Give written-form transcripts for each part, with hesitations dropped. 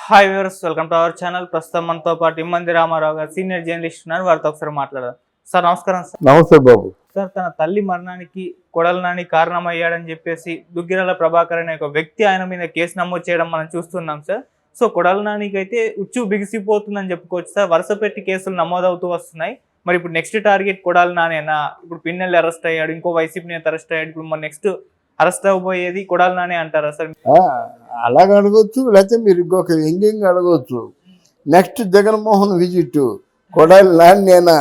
Hi viewers, welcome to our channel. ప్రస్తుతం మనతో పాటు ఇమ్మంది రామారావు గారు సీనియర్ జర్నలిస్ట్ ఉన్నారు. వారితో ఒకసారి మాట్లాడదాం. సార్ నమస్కారం. సార్ నమస్తే బాబు. సార్, తన తల్లి మరణానికి కొడాలి నాని కారణమయ్యాడని చెప్పేసి దుగ్గిరాల ప్రభాకర్ అనే ఒక వ్యక్తి ఆయన మీద కేసు నమోదు చేయడం మనం చూస్తున్నాం సార్. సో కొడాలి నానికి అయితే ఉచ్చు బిగిసిపోతుందని చెప్పుకోవచ్చు సార్. వరుస పెట్టి కేసులు నమోదవుతూ వస్తున్నాయి. మరి ఇప్పుడు నెక్స్ట్ టార్గెట్ కొడాలి నానేనా? ఇప్పుడు పిన్నెల్లి అరెస్ట్ అయ్యాడు, ఇంకో వైసీపీ నేత అరెస్ట్ అయ్యాడు. ఇప్పుడు మన నెక్స్ట్ అరెస్ట్ అవ్వబోయేది కొడాలి నానే అంటారా సార్? అలాగ అడగొచ్చు, లేకపోతే మీరు ఇంకొక వ్యంగ్యంగా అడగవచ్చు. నెక్స్ట్ జగన్మోహన్ విజిట్ కొడాలి నాన్నేనా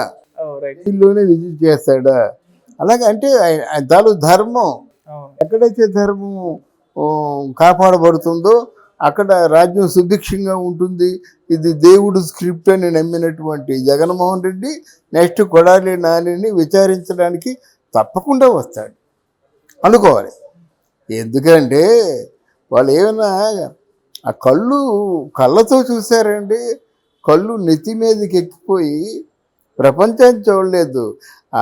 ఇల్లునే విజిట్ చేస్తాడా? అలాగే అంటే దాని ధర్మం ఎక్కడైతే ధర్మం కాపాడబడుతుందో అక్కడ రాజ్యం సుభిక్షంగా ఉంటుంది. ఇది దేవుడు స్క్రిప్ట్ అని నమ్మినటువంటి జగన్మోహన్ రెడ్డి నెక్స్ట్ కొడాలి నానిని విచారించడానికి తప్పకుండా వస్తాడు అనుకోవాలి. ఎందుకంటే వాళ్ళు ఏమైనా ఆ కళ్ళతో చూశారండి. కళ్ళు నెత్తి మీదకి ఎక్కిపోయి ప్రపంచాన్ని చూడలేదు. ఆ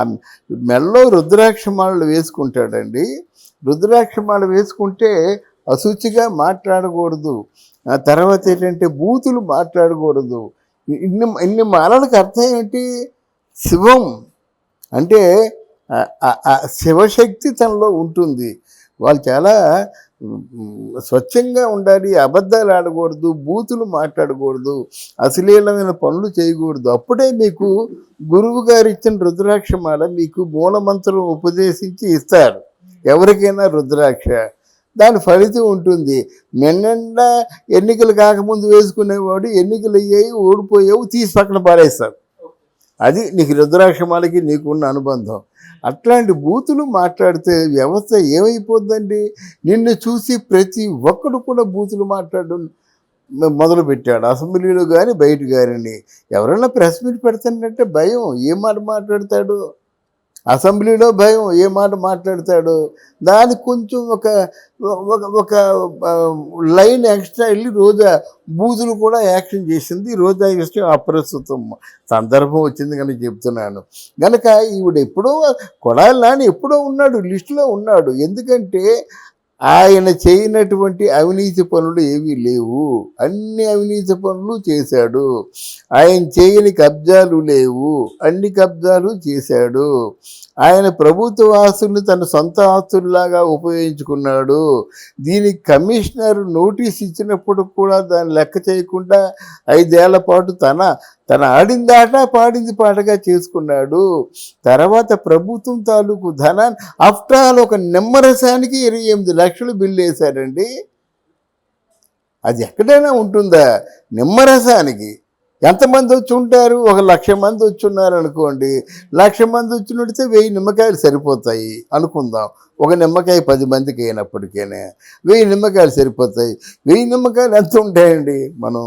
మెల్లో రుద్రాక్షమాలు వేసుకుంటాడండి. రుద్రాక్షమాలు వేసుకుంటే అశుచిగా మాట్లాడకూడదు. ఆ తర్వాత ఏంటంటే బూతులు మాట్లాడకూడదు. ఇన్ని మాలలకు అర్థం ఏంటి? శివం అంటే శివశక్తి తనలో ఉంటుంది. వాళ్ళు చాలా స్వచ్ఛంగా ఉండాలి. అబద్ధాలు ఆడకూడదు, బూతులు మాట్లాడకూడదు, అశ్లీలమైన పనులు చేయకూడదు. అప్పుడే మీకు గురువు గారు ఇచ్చిన రుద్రాక్షమాల మీకు మూలమంత్రం ఉపదేశించి ఇస్తారు. ఎవరికైనా రుద్రాక్ష దాని ఫలితం ఉంటుంది. నిన్న ఎన్నికలు కాకముందు వేసుకునేవాడు ఎన్నికలు అయ్యాయి, ఓడిపోయావు, తీసి పక్కన పారేస్తారు. అది నీకు రుద్రాక్షమాలకి నీకున్న అనుబంధం. అట్లాంటి బూతులు మాట్లాడితే వ్యవస్థ ఏమైపోద్దండి? నిన్ను చూసి ప్రతి ఒక్కడు కూడా బూతులు మాట్లాడడం మొదలుపెట్టాడు. అసెంబ్లీలో కానీ బయట కానీ. ఎవరైనా ప్రెస్ మీట్ పెడతానంటే భయం, ఏ మాట మాట్లాడతాడు? అసెంబ్లీలో భయం, ఏ మాట మాట్లాడతాడు? దానికి కొంచెం ఒక లైన్ ఎక్స్ట్రా వెళ్ళి రోజా బూతులు కూడా యాక్షన్ చేసింది. రోజా ఇష్టం అప్రస్తుతం సందర్భం వచ్చింది కనుక చెప్తున్నాను. కనుక ఈవిడ ఎప్పుడో కొడాలి నాని ఎప్పుడో ఉన్నాడు, లిస్టులో ఉన్నాడు. ఎందుకంటే ఆయన చేయనటువంటి అవినీతి పనులు ఏవీ లేవు. అన్ని అవినీతి పనులు చేశాడు. ఆయన చేయని కబ్జాలు లేవు, అన్ని కబ్జాలు చేశాడు. ఆయన ప్రభుత్వ ఆస్తుల్ని తన సొంత ఆస్తుల్లాగా ఉపయోగించుకున్నాడు. దీనికి కమిషనర్ నోటీస్ ఇచ్చినప్పుడు కూడా దాన్ని లెక్క చేయకుండా 5 ఏళ్ల పాటు తన ఆడిందాట పాడింది పాటగా చేసుకున్నాడు. తర్వాత ప్రభుత్వం తాలూకు ధనాన్ని ఆఫ్టర్ ఆల్ ఒక నిమ్మరసానికి 28 లక్షలు బిల్లు వేశారండి. అది ఎక్కడైనా ఉంటుందా? నిమ్మరసానికి ఎంతమంది వచ్చి ఉంటారు? 1,00,000 మంది వచ్చి ఉన్నారు అనుకోండి. 1,00,000 మంది వచ్చినట్టే 1000 నిమ్మకాయలు సరిపోతాయి అనుకుందాం. ఒక నిమ్మకాయ 10 మందికి అయినప్పటికీనే 1000 నిమ్మకాయలు సరిపోతాయి. 1000 నిమ్మకాయలు ఎంత ఉంటాయండి? మనం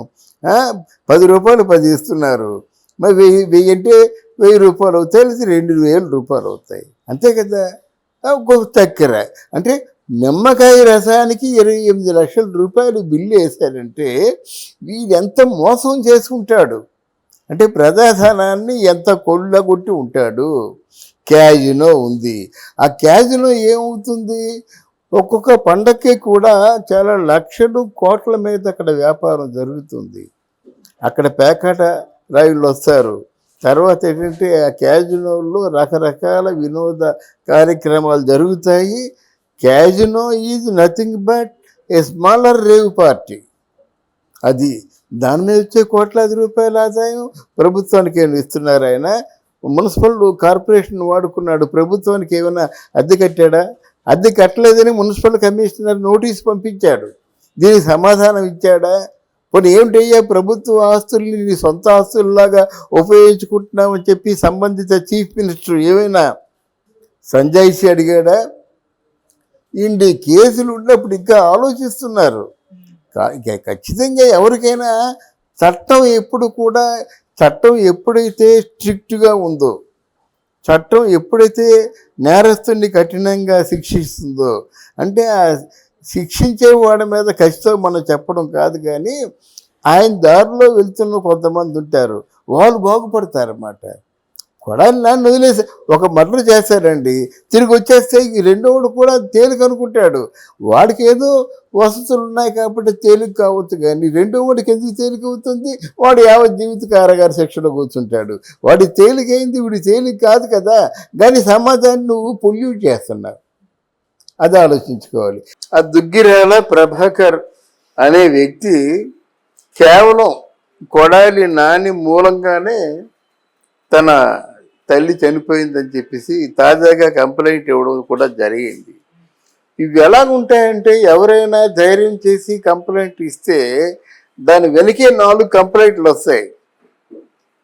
10 రూపాయలు 10 ఇస్తున్నారు. మరి 1000 అంటే 1000 రూపాయలు అవుతాయి, లేదా 2,000 రూపాయలు అవుతాయి. అంతే కదా. ఒక్కొక్క చక్కెర అంటే నిమ్మకాయ రసానికి 28 లక్షల రూపాయలు బిల్లు వేశారంటే వీడు ఎంత మోసం చేసుకుంటాడు అంటే ప్రజాధనాన్ని ఎంత కొల్లగొట్టి ఉంటాడు. క్యాజినో ఉంది. ఆ క్యాజినో ఏమవుతుంది? ఒక్కొక్క పండక్కి కూడా చాలా లక్షలు కోట్ల మీద అక్కడ వ్యాపారం జరుగుతుంది. అక్కడ పేకాట రాయుళ్ళు వస్తారు. తర్వాత ఏంటంటే ఆ క్యాజినోల్లో రకరకాల వినోద కార్యక్రమాలు జరుగుతాయి. Casino is nothing but a smaller rave party. అది దాని మీద వచ్చే కోట్లాది రూపాయల ఆదాయం ప్రభుత్వానికి ఏమైనా ఇస్తున్నారు? ఆయన మున్సిపల్ కార్పొరేషన్ వాడుకున్నాడు. ప్రభుత్వానికి ఏమైనా అద్దె కట్టాడా? అద్దె కట్టలేదని మున్సిపల్ కమిషనర్ నోటీస్ పంపించాడు. దీనికి సమాధానం ఇచ్చాడా? కొన్ని ఏమిటయ్యా ప్రభుత్వ ఆస్తుల్ని నీ సొంత ఆస్తుల్లాగా ఉపయోగించుకుంటున్నామని చెప్పి సంబంధిత చీఫ్ మినిస్టర్ ఏమైనా సంజాయిషి అడిగాడా? ఇండి కేసులు ఉన్నప్పుడు ఇంకా ఆలోచిస్తున్నారు. ఖచ్చితంగా ఎవరికైనా చట్టం ఎప్పుడైతే స్ట్రిక్ట్గా ఉందో, చట్టం ఎప్పుడైతే నేరస్తుని కఠినంగా శిక్షిస్తుందో, అంటే ఆ శిక్షించే వాడి మీద ఖచ్చితంగా మనం చెప్పడం కాదు, కానీ ఆయన దారిలో వెళ్తున్న కొంతమంది ఉంటారు, వాళ్ళు బాగుపడతారన్నమాట. కొడాలి నాని వదిలేసి ఒక మర్డర్ చేస్తాడండి, తిరిగి వచ్చేస్తే ఈ రెండోవాడు కూడా తేలిక అనుకుంటాడు. వాడికి ఏదో వసతులు ఉన్నాయి కాబట్టి తేలిక కావచ్చు, కానీ రెండోవాడికి ఎందుకు తేలిక అవుతుంది? వాడు యావత్ జీవిత కారాగార శిక్షలో కూర్చుంటాడు. వాడి తేలికైంది, వీడి తేలిక కాదు కదా. కానీ సమాజాన్ని నువ్వు పొల్యూట్ చేస్తున్నావు, అది ఆలోచించుకోవాలి. ఆ దుగ్గిరాల ప్రభాకర్ అనే వ్యక్తి కేవలం కొడాలి నాని మూలంగానే తన తల్లి చనిపోయిందని చెప్పేసి తాజాగా కంప్లైంట్ ఇవ్వడం కూడా జరిగింది. ఇవి ఎలాగుంటాయంటే, ఎవరైనా ధైర్యం చేసి కంప్లైంట్ ఇస్తే దాని వెనకే 4 కంప్లైంట్లు వస్తాయి.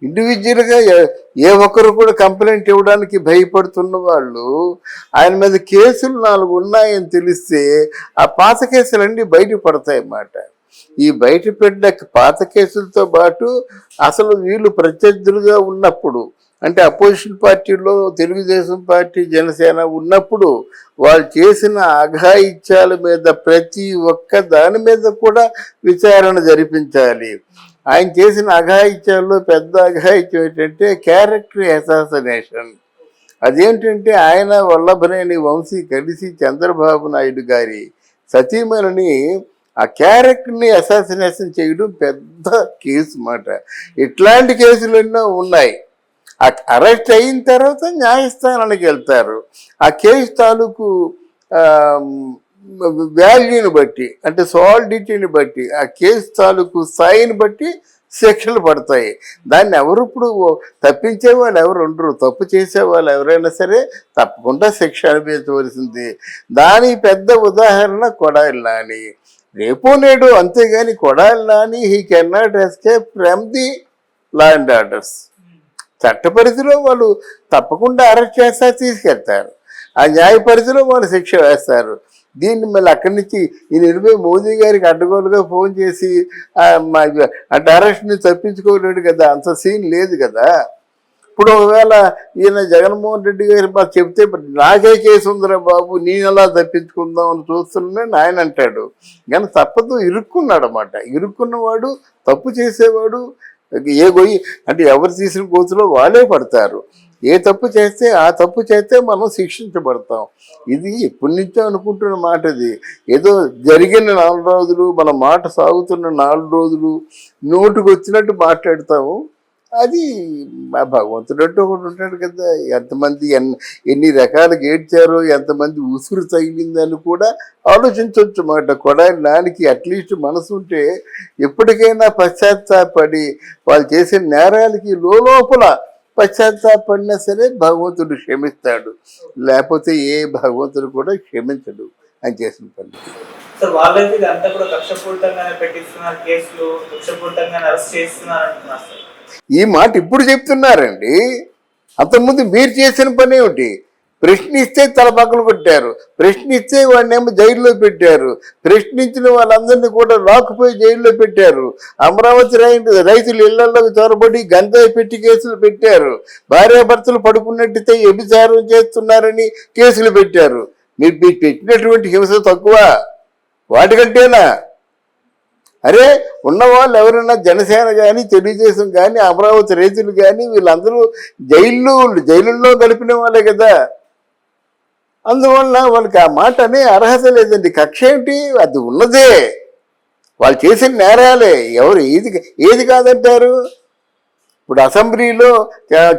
ఇండివిజువల్గా ఏ ఒక్కరు కూడా కంప్లైంట్ ఇవ్వడానికి భయపడుతున్న వాళ్ళు, ఆయన మీద కేసులు 4 ఉన్నాయని తెలిస్తే ఆ పాత కేసులన్నీ బయటపడతాయి అన్నమాట. ఈ బయటపడిన పాత కేసులతో పాటు అసలు వీళ్ళు ప్రత్యర్థులుగా ఉన్నప్పుడు, అంటే అపోజిషన్ పార్టీలో తెలుగుదేశం పార్టీ జనసేన ఉన్నప్పుడు వాళ్ళు చేసిన అఘాయిత్యాల మీద ప్రతి ఒక్క దాని మీద కూడా విచారణ జరిపించాలి. ఆయన చేసిన అఘాయిత్యాల్లో పెద్ద అఘాయిత్యం ఏంటంటే క్యారెక్టర్ అసాసినేషన్. అదేంటంటే, ఆయన వల్లభనేని వంశీ కలిసి చంద్రబాబు నాయుడు గారి సతీమణిని ఆ క్యారెక్టర్ని అసాసినేషన్ చేయడం పెద్ద కేసు మాట. ఇట్లాంటి కేసులు ఎన్నో ఉన్నాయి. అరెస్ట్ అయిన తర్వాత న్యాయస్థానానికి వెళ్తారు. ఆ కేసు తాలూకు వాల్యూని బట్టి, అంటే సాలిడిటీని బట్టి, ఆ కేసు తాలూకు స్థాయిని బట్టి శిక్షలు పడతాయి. దాన్ని ఎవరు ఇప్పుడు తప్పించే వాళ్ళు ఎవరు ఉండరు. తప్పు చేసే వాళ్ళు ఎవరైనా సరే తప్పకుండా శిక్ష అనుభవించవలసింది. దానికి పెద్ద ఉదాహరణ కొడాలి నాని. రేపో నేడు అంతేగాని Kodali Nani he can not escape from the law and orders. చట్ట పరిధిలో వాళ్ళు తప్పకుండా అరెస్ట్ చేస్తారు, తీసుకెళ్తారు. ఆ న్యాయ పరిధిలో వాళ్ళు శిక్ష వేస్తారు. దీన్ని మళ్ళీ అక్కడి నుంచి ఈయన ఇరవై మోదీ గారికి అడ్డగోలుగా ఫోన్ చేసి అంటే అరెస్ట్ని తప్పించుకోలేడు కదా, అంత సీన్ లేదు కదా. ఇప్పుడు ఒకవేళ ఈయన జగన్మోహన్ రెడ్డి గారు మాకు చెప్తే నాకే కేసు ఉందిరా బాబు, నేను ఎలా తప్పించుకుందాం అని చూస్తున్నాను ఆయన అంటాడు. కానీ తప్పదు, ఇరుక్కున్నాడు అన్నమాట. ఇరుక్కున్నవాడు, తప్పు చేసేవాడు ఏ గొయ్యి అంటే ఎవరు తీసిన గోతులో వాళ్ళే పడతారు. ఏ తప్పు చేస్తే ఆ తప్పు చేస్తే మనం శిక్షించబడతాం. ఇది ఎప్పటి నుంచో అనుకుంటున్న మాట. ఇది ఏదో జరిగిన 4 రోజులు, మన మాట సాగుతున్న 4 రోజులు నోటుకు వచ్చినట్టు మాట్లాడతాము. అది భగవంతుడు అంటూ ఒకటి ఉంటాడు కదా. ఎంతమంది ఎన్ని రకాలుగా ఏడ్చారో, ఎంతమంది ఉసురు తగిలిందని కూడా ఆలోచించవచ్చు మాట. కొడాలి నానికి అట్లీస్ట్ మనసు ఉంటే ఎప్పటికైనా పశ్చాత్తాపడి వాళ్ళు చేసే నేరాలకి లోపల పశ్చాత్తాపడినా సరే భగవంతుడు క్షమిస్తాడు. లేకపోతే ఏ భగవంతుడు కూడా క్షమించడు అని చేసిన పని. సార్, వాళ్ళైతే ఇదంతా కూడా కక్షపూరితంగానే పెట్టిస్తున్నారు, కేసులు కక్షపూరితంగానే అరెస్ట్ చేస్తున్నారు అంటున్నారు సార్. ఈ మాట ఇప్పుడు చెప్తున్నారండి. అంతకుముందు మీరు చేసిన పని ఏమిటి? ప్రశ్నిస్తే తల పక్కలు కొట్టారు, ప్రశ్నిస్తే వాడినేమో జైల్లో పెట్టారు, ప్రశ్నించిన వాళ్ళందరినీ కూడా లాక్కుపోయి జైల్లో పెట్టారు. అమరావతి రైతులు ఇళ్లలోకి చొరబడి గంజాయి పెట్టి కేసులు పెట్టారు. భార్యాభర్తలు పడుకున్నట్టయితే వ్యభిచారం చేస్తున్నారని కేసులు పెట్టారు. మీరు పెట్టినటువంటి హింస తక్కువ వాటికంటేనా? అరే, ఉన్నవాళ్ళు ఎవరైనా జనసేన కానీ, తెలుగుదేశం కానీ, అమరావతి రైతులు కానీ వీళ్ళందరూ జైలుల్లో గడిపిన వాళ్ళే కదా. అందువల్ల వాళ్ళకి ఆ మాట అనే అర్హత లేదండి. కక్ష ఏంటి? అది ఉన్నదే, వాళ్ళు చేసిన నేరాలే. ఎవరు ఏది కాదంటారు? ఇప్పుడు అసెంబ్లీలో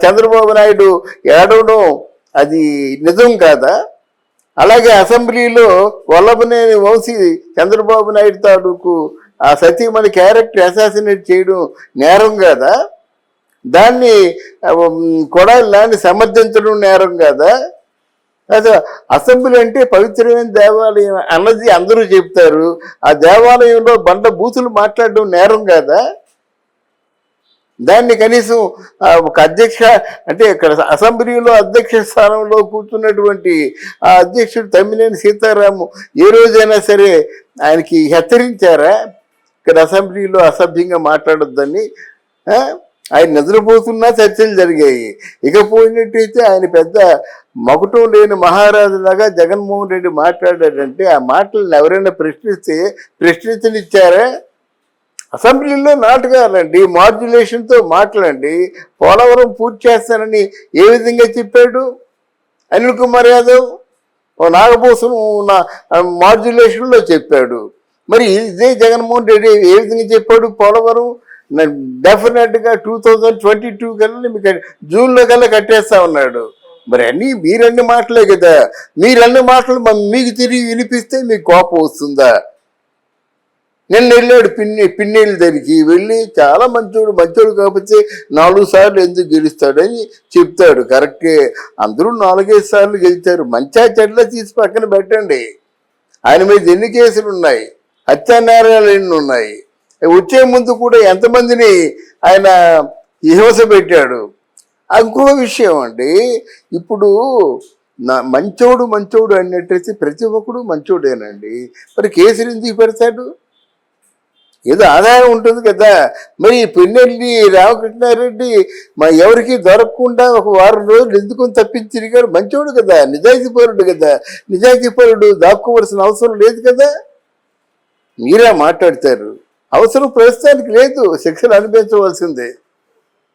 చంద్రబాబు నాయుడు ఏడవడం అది నిజం కాదా? అలాగే అసెంబ్లీలో వల్లభనేని వంశీ చంద్రబాబు నాయుడు తాలూకు ఆ సతీమణి క్యారెక్టర్ అసాసినేట్ చేయడం నేరం కాదా? దాన్ని కొడాలి నాని సమర్థించడం నేరం కాదా? అదే అసెంబ్లీ అంటే పవిత్రమైన దేవాలయం అన్నది అందరూ చెప్తారు. ఆ దేవాలయంలో బండ బూతులు మాట్లాడడం నేరం కాదా? దాన్ని కనీసం ఒక అధ్యక్ష అంటే ఇక్కడ అసెంబ్లీలో అధ్యక్ష స్థానంలో కూర్చున్నటువంటి ఆ అధ్యక్షుడు తమ్మినేని సీతారాము ఏ రోజైనా సరే ఆయనకి హెచ్చరించారా ఇక్కడ అసెంబ్లీలో అసభ్యంగా మాట్లాడొద్దని? ఆయన నిద్రపోతున్నా చర్చలు జరిగాయి. ఇకపోయినట్టయితే ఆయన పెద్ద మకుటం లేని మహారాజులాగా జగన్మోహన్ రెడ్డి మాట్లాడాడంటే ఆ మాటలను ఎవరైనా ప్రశ్నిస్తే ప్రశ్నించనిచ్చారా? అసెంబ్లీలో నాటకాలండి, మాడ్యులేషన్తో మాటలండి. పోలవరం పూర్తి చేస్తానని ఏ విధంగా చెప్పాడు అనిల్ కుమార్ యాదవ్? నాగభూషణం మాడ్యులేషన్లో చెప్పాడు. మరి ఇదే జగన్మోహన్ రెడ్డి ఏ విధంగా చెప్పాడు? పోలవరం డెఫినెట్గా 2022 కల్లా మీకు జూన్లో కల్లా కట్టేస్తా ఉన్నాడు. మరి మీరన్ని మాటలే కదా. మీరన్ని మాటలు మీకు తిరిగి వినిపిస్తే మీకు కోపం వస్తుందా? నిన్న వెళ్ళాడు పిన్నీళ్ళ దగ్గరికి వెళ్ళి, చాలా మంచోడు కాకపోతే 4 సార్లు ఎందుకు గెలుస్తాడని చెప్తాడు. కరెక్టే, అందరూ 4-5 సార్లు గెలిచారు. మంచా చెడ్ల తీసి పక్కన పెట్టండి. ఆయన మీద ఎన్ని కేసులు ఉన్నాయి, హత్యానేరాలు ఎన్ని ఉన్నాయి. వచ్చే ముందు కూడా ఎంతమందిని ఆయన హింస పెట్టాడు. ఇంకో విషయం అండి, ఇప్పుడు మంచోడు అన్నట్టయితే ప్రతి ఒక్కడు మంచోడేనండి. మరి కేసులు ఎందుకు పెడతాడు? ఏదో ఆదాయం ఉంటుంది కదా. మరి పిన్నెల్లి రామకృష్ణారెడ్డి ఎవరికి దొరకకుండా ఒక 1 వారం రోజులు ఎందుకు తప్పించి తిరిగాడు? మంచోడు కదా, నిజాయితీపరుడు కదా. నిజాయితీపరుడు దాక్కోవలసిన అవసరం లేదు కదా. మీరే మాట్లాడతారు. అవసరం ప్రస్తుతానికి లేదు, శిక్షలు అనిపించవలసిందే.